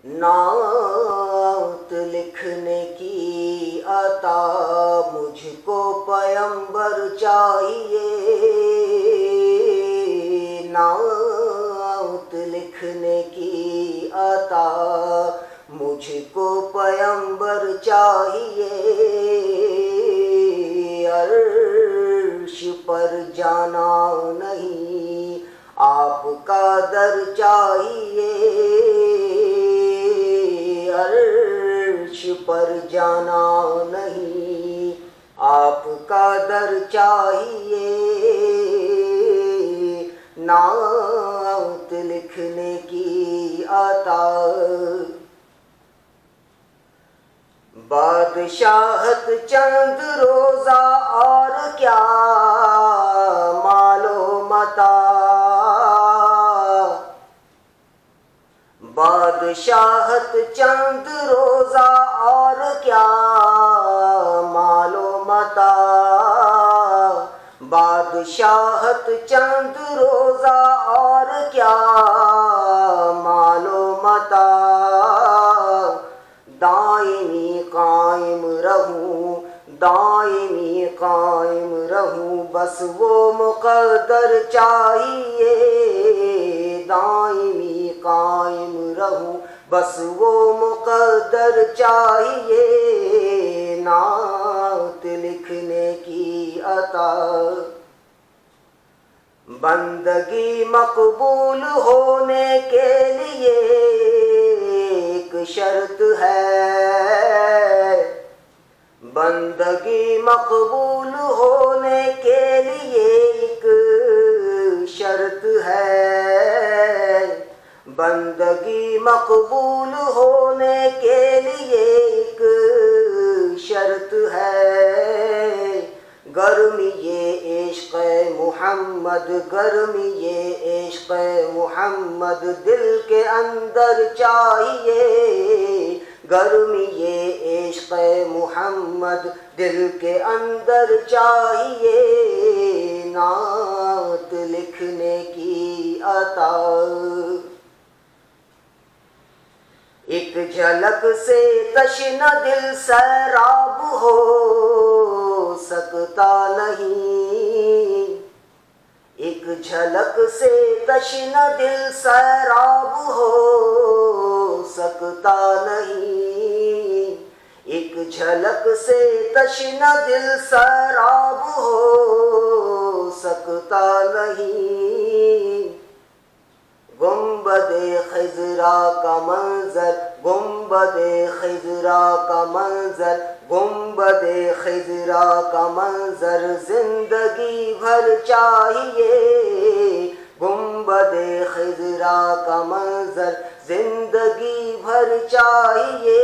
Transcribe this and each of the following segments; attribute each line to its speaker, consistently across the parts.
Speaker 1: نعت لکھنے کی عطا مجھ کو پیمبر چاہیے، نعت لکھنے کی عطا مجھ کو پیمبر چاہیے، عرش پر جانا نہیں آپ کا در چاہیے، عرش پر جانا نہیں آپ کا در چاہیے، نعت لکھنے کی عطا بادشاہت چند روزہ اور کیا مال و متاع، بادشاہت چند روزہ اور کیا مال و متاع، بادشاہت چند روزہ اور کیا مال و متاع، دائمی قائم رہوں دائمی قائم رہوں بس وہ مقدر چاہیے، دائمی قائم رہوں بس وہ مقدر چاہیے، نعت لکھنے کی عطا بندگی مقبول ہونے کے لیے ایک شرط ہے، بندگی مقبول ہونے کے لیے ایک شرط ہے، بندگی مقبول ہونے کے لیے ایک شرط ہے، گرمی یہ عشق محمد گرمی یہ عشق محمد دل کے اندر چاہیے، گرمی یہ عشق محمد دل کے اندر چاہیے، نعت لکھنے کی عطا ایک جھلک سے تشنہ دل سیراب ہو سکتا نہیں، ایک جھلک سے تشنہ دل سیراب ہو سکتا نہیں، ایک جھلک سے تشنہ دل سیراب ہو سکتا نہیں، گنبد خضرا کا منظر گنبد خضرا کا منظر گنبد خضرا کا منظر زندگی بھر چاہیے، گنبد خضرا کا منظر زندگی بھر چاہیے،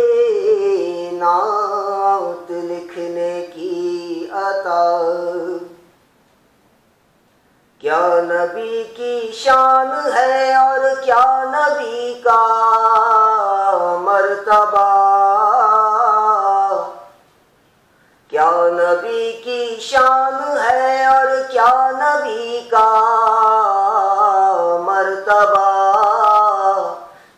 Speaker 1: نعت لکھنے کی عطا کیا نبی کی شان ہے اور کیا نبی کا مرتبہ، کیا نبی کی شان ہے اور کیا نبی کا مرتبہ،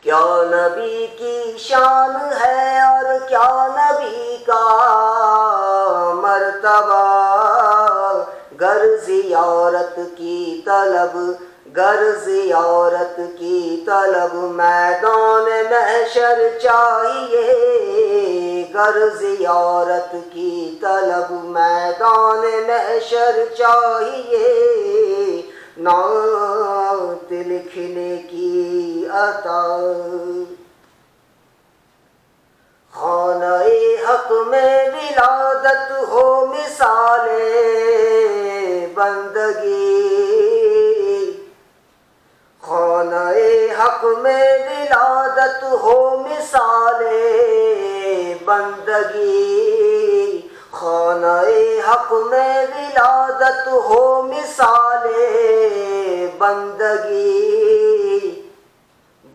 Speaker 1: کیا نبی کی شان ہے اور کیا نبی کا مرتبہ، گر زیارت کی طلب گر زیارت کی طلب میدان محشر چاہیے، گر زیارت کی طلب میدان محشر چاہیے، نعت لکھنے کی عطا خانہ حق میں ولادت ہو مثال بندگی، خانہ حق میں ولادت ہو مثال بندگی، خانہ حق میں ولادت ہو مثال بندگی،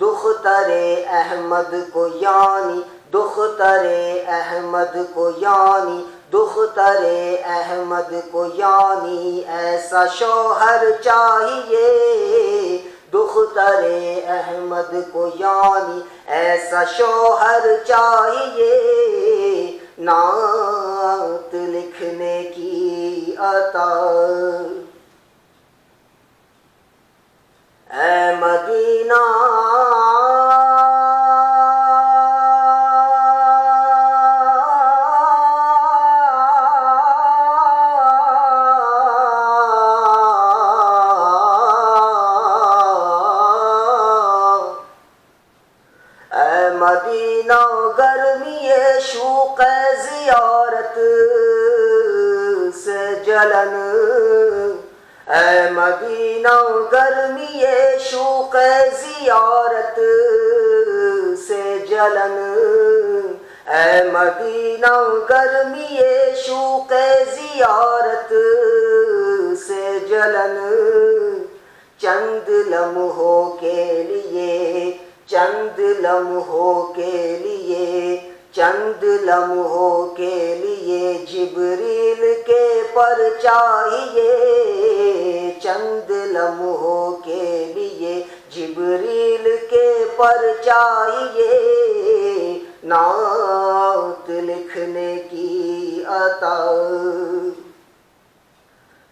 Speaker 1: دختر احمد کو یعنی دختر احمد کو یعنی دختر احمد کو یعنی ایسا شوہر چاہیے، دختر دختر احمد کو یعنی ایسا شوہر چاہیے، نعت لکھنے کی عطا۔ اے مدینہ مدینہ گرمی شوق زیارت سے جلن، اے مدینہ گرمی شوق زیارت سے جلن، اے مدینہ گرمی شوق زیارت سے جلن، چند لمحوں کے لیے، چند لمحوں کے لیے، چند لمحوں کے لیے جبریل کے پر چاہیے، چند لمحوں کے لیے جبریل کے پر چاہیے، نعت لکھنے کی عطا۔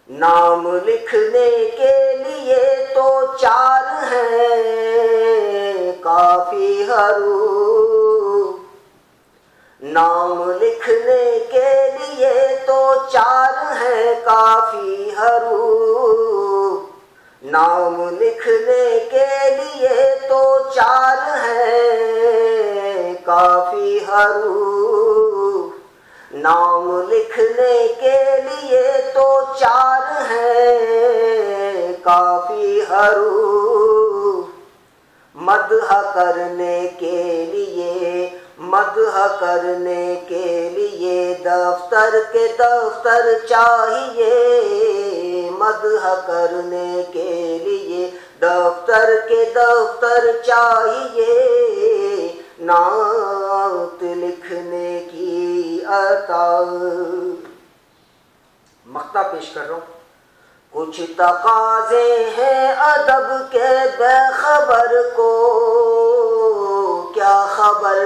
Speaker 1: نام لکھنے کے لیے تو چار ہیں کافی حروف، نام لکھنے کے لیے تو چار ہیں کافی حروف، نام لکھنے کے لیے تو چار ہیں کافی حروف، نام لکھنے کے لیے تو چار ہیں کافی حروف، مدح کرنے کے لیے، مدح کرنے کے لیے دفتر کے دفتر چاہیے، مدح کرنے کے لیے دفتر کے دفتر چاہیے، نعت لکھنے کی عطا۔ مقطع پیش کر رہا ہوں۔ کچھ تقاضے ہیں ادب کے بے خبر کو کیا خبر،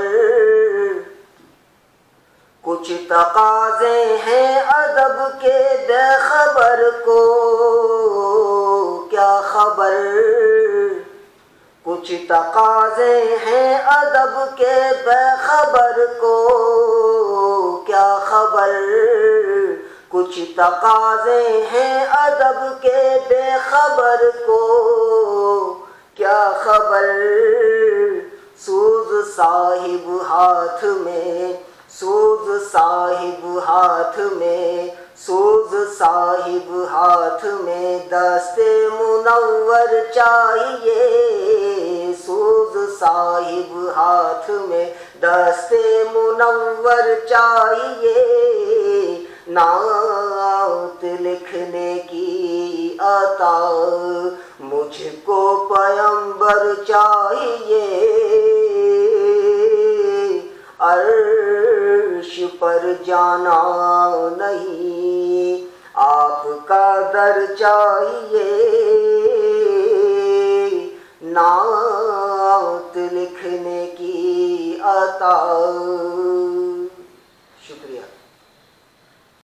Speaker 1: کچھ تقاضے ہیں ادب کے بے خبر کو کیا خبر، کچھ تقاضے ہیں ادب کے بے خبر کو کیا خبر، کچھ تقاضے ہیں ادب کے بے خبر کو کیا خبر، سوز صاحب ہاتھ میں، سوز صاحب ہاتھ میں، سوز صاحب ہاتھ میں دست منور چاہیے، سوز صاحب ہاتھ میں دست منور چاہیے، نعت لکھنے کی عطا۔ مجھ کو پیمبر چاہیے، عرش پر جانا نہیں، آپ کا در چاہیے، نعت لکھنے کی عطا۔